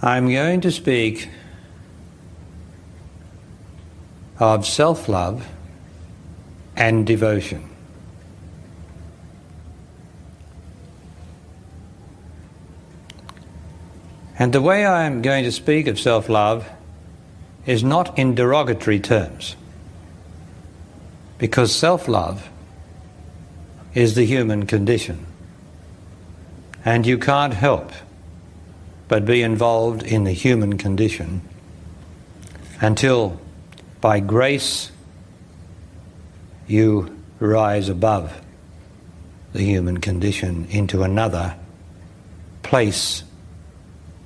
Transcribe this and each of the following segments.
I'm going to speak of self-love and devotion. And the way I'm going to speak of self-love is not in derogatory terms, because self-love is the human condition, and you can't help but be involved in the human condition until, by grace, you rise above the human condition into another place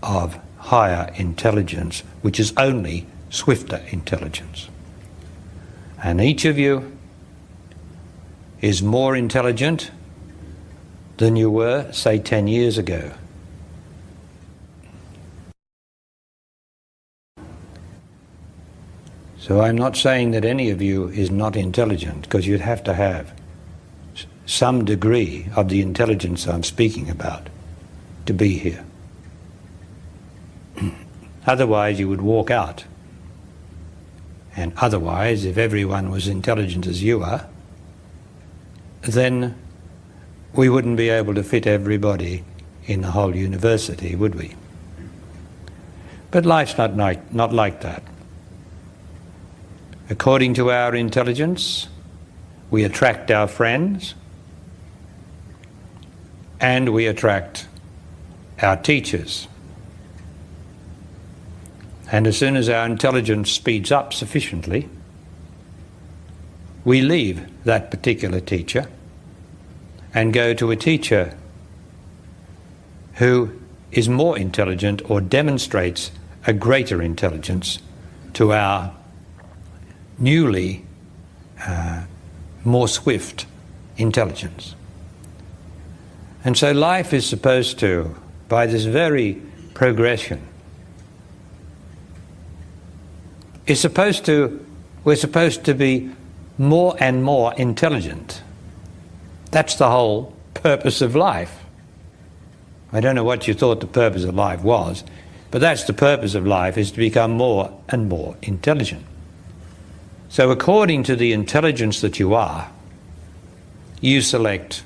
of higher intelligence, which is only swifter intelligence. And each of you is more intelligent than you were, say, 10 years ago. So I'm not saying that any of you is not intelligent, because you'd have to have some degree of the intelligence I'm speaking about to be here. Otherwise you would walk out. And otherwise, if everyone was intelligent as you are, then we wouldn't be able to fit everybody in the whole university, would we? But life's not like that. According to our intelligence, we attract our friends, and we attract our teachers. And as soon as our intelligence speeds up sufficiently, we leave that particular teacher and go to a teacher who is more intelligent or demonstrates a greater intelligence to our newly more swift intelligence. And so life is supposed to, by this very progression, we're supposed to be more and more intelligent. That's the whole purpose of life. I don't know what you thought the purpose of life was, but that's the purpose of life, is to become more and more intelligent. So according to the intelligence that you are, you select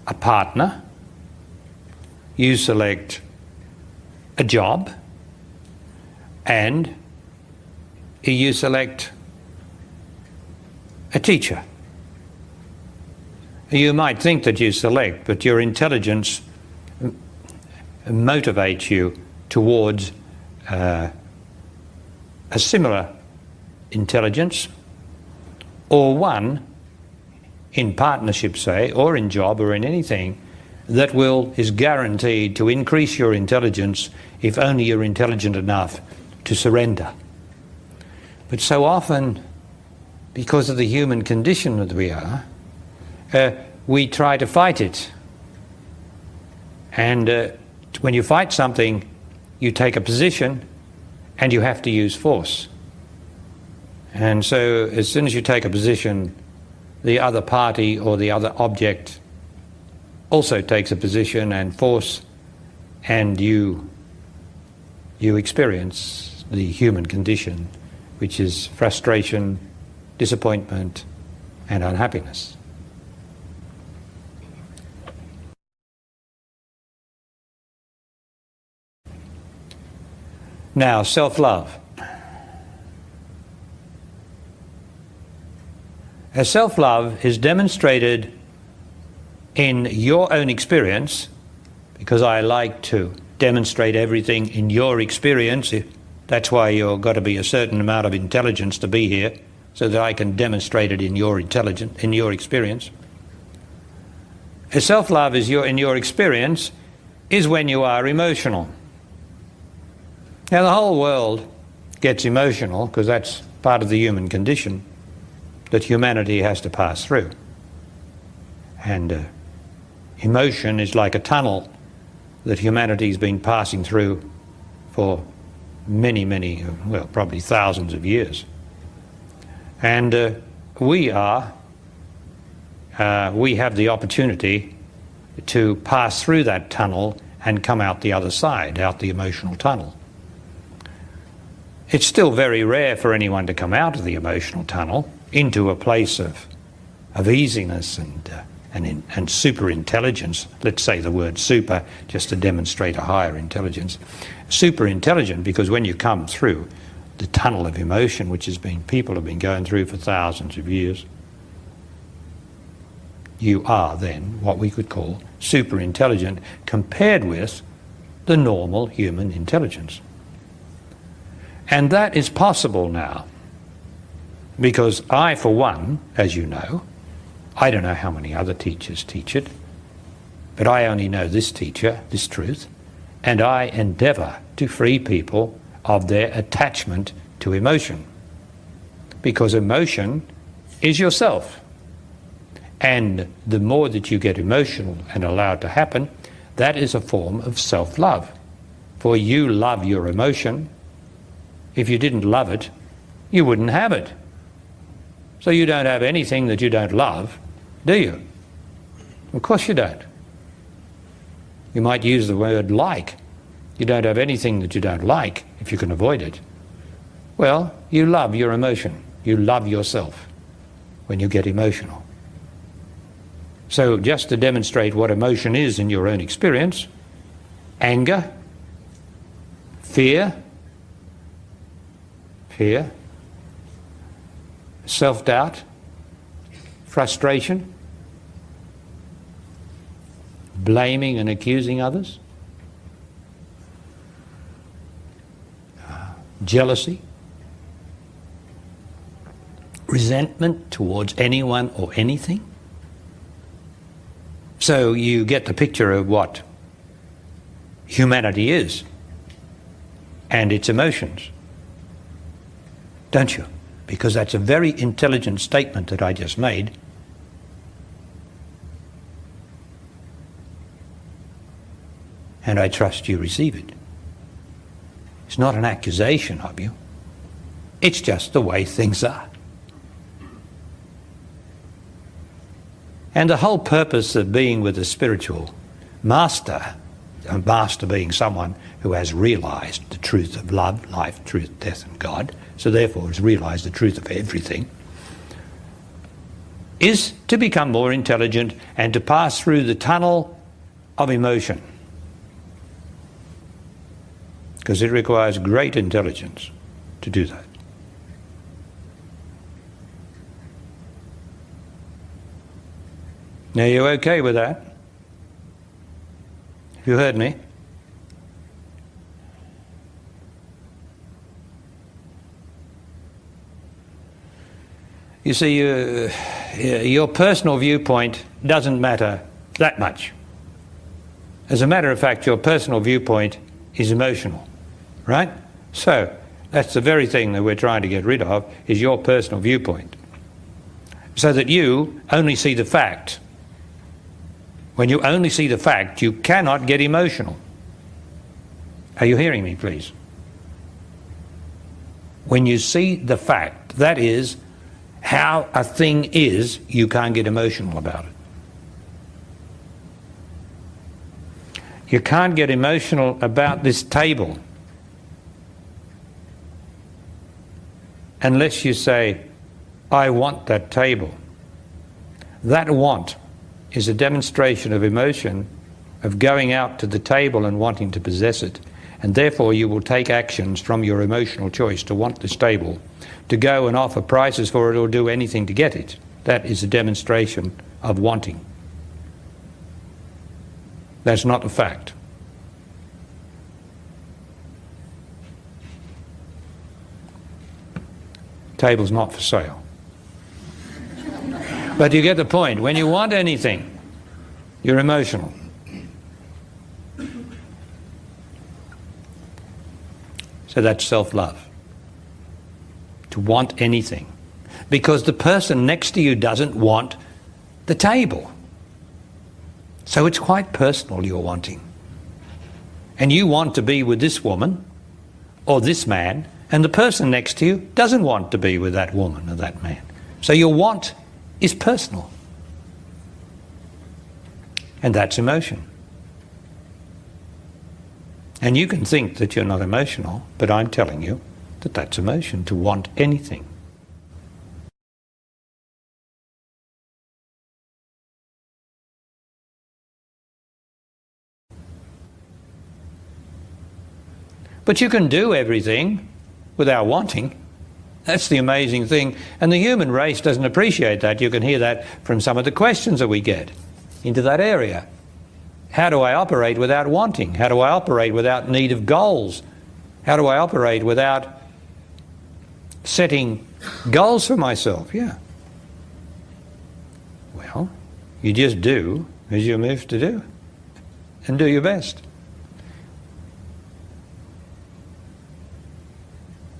a partner, you select a job, and you select a teacher. You might think that you select, but your intelligence motivates you towards a similar intelligence, or one in partnership, say, or in job, or in anything that is guaranteed to increase your intelligence if only you're intelligent enough to surrender. But so often, because of the human condition that we are, we try to fight it. And when you fight something, you take a position and you have to use force. And so as soon as you take a position, the other party or the other object also takes a position and force, and you experience the human condition, which is frustration, disappointment, and unhappiness. Now, self-love. As self-love is demonstrated in your own experience, because I like to demonstrate everything in your experience. That's why you've got to be a certain amount of intelligence to be here, so that I can demonstrate it in your experience. As self-love is in your experience is when you are emotional. Now the whole world gets emotional because that's part of the human condition that humanity has to pass through. And emotion is like a tunnel that humanity's been passing through for many, well, probably thousands of years. And we have the opportunity to pass through that tunnel and come out the other side, out the emotional tunnel. It's still very rare for anyone to come out of the emotional tunnel into a place of easiness and super intelligence. Let's say the word super just to demonstrate a higher intelligence. Super intelligent, because when you come through the tunnel of emotion, which people have been going through for thousands of years, you are then what we could call super intelligent compared with the normal human intelligence. And that is possible now, because I, for one, as you know, I don't know how many other teachers teach it, but I only know this teacher, this truth, and I endeavour to free people of their attachment to emotion, because emotion is yourself. And the more that you get emotional and allow it to happen, that is a form of self-love. For you love your emotion. If you didn't love it, you wouldn't have it. So you don't have anything that you don't love, do you? Of course you don't. You might use the word like. You don't have anything that you don't like if you can avoid it. Well, you love your emotion. You love yourself when you get emotional. So just to demonstrate what emotion is in your own experience: anger, fear, self-doubt, frustration, blaming and accusing others, jealousy, resentment towards anyone or anything. So you get the picture of what humanity is and its emotions, don't you? Because that's a very intelligent statement that I just made. And I trust you receive it. It's not an accusation of you. It's just the way things are. And the whole purpose of being with a spiritual master, a master being someone who has realized the truth of love, life, truth, death and God, so therefore has realized the truth of everything, is to become more intelligent and to pass through the tunnel of emotion. Because it requires great intelligence to do that. Now, you okay with that? Have you heard me? You see, your personal viewpoint doesn't matter that much. As a matter of fact, your personal viewpoint is emotional, right? So that's the very thing that we're trying to get rid of, is your personal viewpoint, so that you only see the fact. When you only see the fact, you cannot get emotional. Are you hearing me, please? When you see the fact, that is, how a thing is, you can't get emotional about it. You can't get emotional about this table unless you say, I want that table. That want is a demonstration of emotion, of going out to the table and wanting to possess it, and therefore you will take actions from your emotional choice to want this table, to go and offer prices for it or do anything to get it. That is a demonstration of wanting. That's not a fact. Table's not for sale. But you get the point. When you want anything, you're emotional. So that's self-love. To want anything. Because the person next to you doesn't want the table. So it's quite personal, you're wanting. And you want to be with this woman or this man, and the person next to you doesn't want to be with that woman or that man. So your want is personal. And that's emotion. And you can think that you're not emotional, but I'm telling you that that's emotion, to want anything. But you can do everything without wanting. That's the amazing thing. And the human race doesn't appreciate that. You can hear that from some of the questions that we get into that area. How do I operate without wanting? How do I operate without need of goals? How do I operate without setting goals for myself? Yeah. Well, you just do as you're moved to do, and do your best.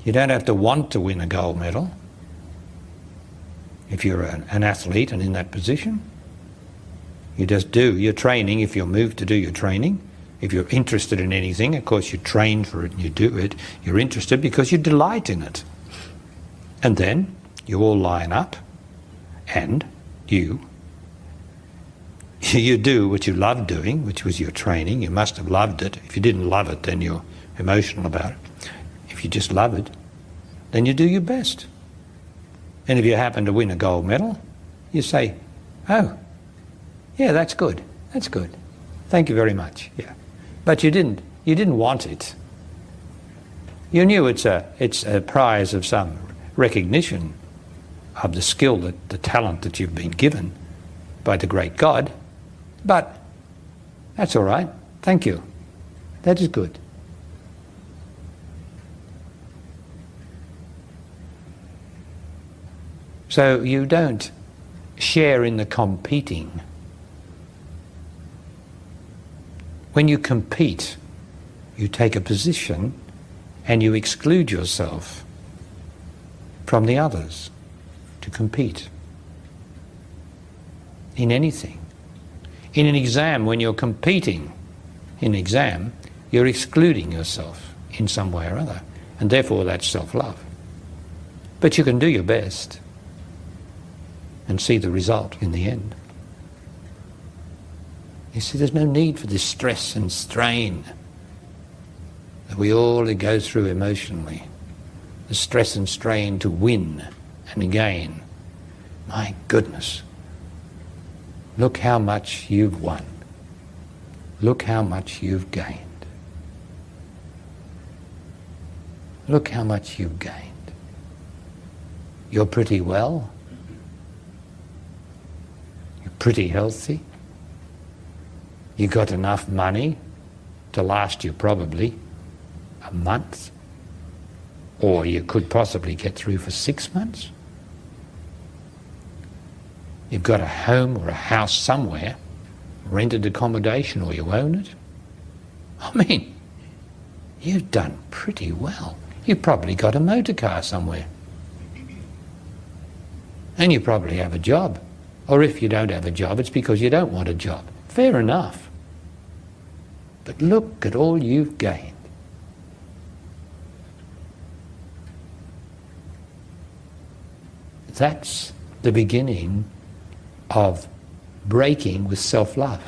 You don't have to want to win a gold medal if you're an athlete and in that position. You just do your training if you're moved to do your training. If you're interested in anything, of course you train for it and you do it. You're interested because you delight in it. And then you all line up and you do what you love doing, which was your training. You must have loved it. If you didn't love it, then you're emotional about it. If you just love it, then you do your best. And if you happen to win a gold medal, you say, oh, yeah, that's good. That's good. Thank you very much. Yeah. But you didn't want it. You knew it's a prize of some recognition of the skill, the talent that you've been given by the great God. But that's all right. Thank you. That is good. So you don't share in the competing. When you compete, you take a position and you exclude yourself from the others to compete. In anything. In an exam, when you're competing in an exam, you're excluding yourself in some way or other, and therefore that's self-love. But you can do your best and see the result in the end. You see, there's no need for this stress and strain that we all go through emotionally. The stress and strain to win and gain. My goodness. Look how much you've won. Look how much you've gained. Look how much you've gained. You're pretty well. You're pretty healthy. You got enough money to last you probably a month, or you could possibly get through for 6 months. You've got a home or a house somewhere, rented accommodation, or you own it. I mean, you've done pretty well. You've probably got a motor car somewhere. And you probably have a job. Or if you don't have a job, it's because you don't want a job. Fair enough. But look at all you've gained. That's the beginning of breaking with self-love.